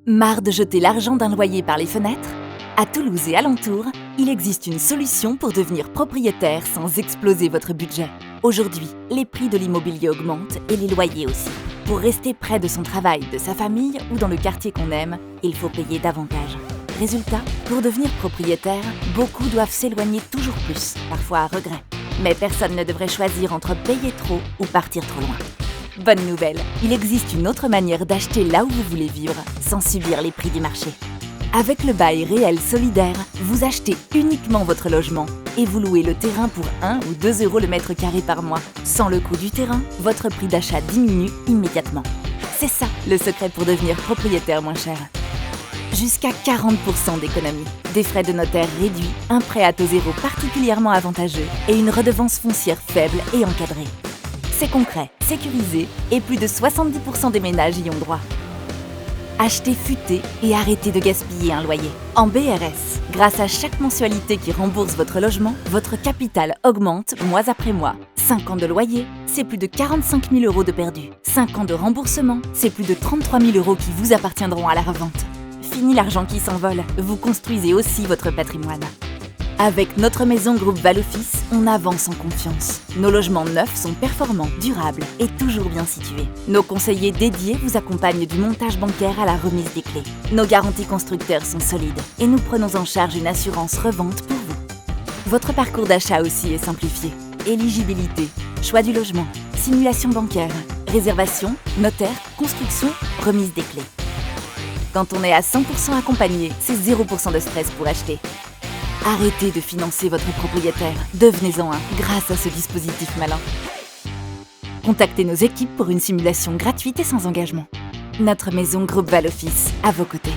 Marre de jeter l'argent d'un loyer par les fenêtres? À Toulouse et alentours, il existe une solution pour devenir propriétaire sans exploser votre budget. Aujourd'hui, les prix de l'immobilier augmentent et les loyers aussi. Pour rester près de son travail, de sa famille ou dans le quartier qu'on aime, il faut payer davantage. Résultat, pour devenir propriétaire, beaucoup doivent s'éloigner toujours plus, parfois à regret. Mais personne ne devrait choisir entre payer trop ou partir trop loin. Bonne nouvelle, il existe une autre manière d'acheter là où vous voulez vivre, sans subir les prix du marché. Avec le bail réel solidaire, vous achetez uniquement votre logement et vous louez le terrain pour 1 ou 2 euros le mètre carré par mois. Sans le coût du terrain, votre prix d'achat diminue immédiatement. C'est ça, le secret pour devenir propriétaire moins cher. Jusqu'à 40% d'économie, des frais de notaire réduits, un prêt à taux zéro particulièrement avantageux et une redevance foncière faible et encadrée. C'est concret, sécurisé et plus de 70% des ménages y ont droit. Achetez futé et arrêtez de gaspiller un loyer. En BRS, grâce à chaque mensualité qui rembourse votre logement, votre capital augmente mois après mois. 5 ans de loyer, c'est plus de 45 000 euros de perdus. 5 ans de remboursement, c'est plus de 33 000 euros qui vous appartiendront à la revente. Fini l'argent qui s'envole, vous construisez aussi votre patrimoine. Avec notre maison groupe Valoffice, on avance en confiance. Nos logements neufs sont performants, durables et toujours bien situés. Nos conseillers dédiés vous accompagnent du montage bancaire à la remise des clés. Nos garanties constructeurs sont solides et nous prenons en charge une assurance revente pour vous. Votre parcours d'achat aussi est simplifié. Éligibilité, choix du logement, simulation bancaire, réservation, notaire, construction, remise des clés. Quand on est à 100% accompagné, c'est 0% de stress pour acheter. Arrêtez de financer votre propriétaire, devenez-en un grâce à ce dispositif malin. Contactez nos équipes pour une simulation gratuite et sans engagement. Notre maison groupe Valoffice, à vos côtés.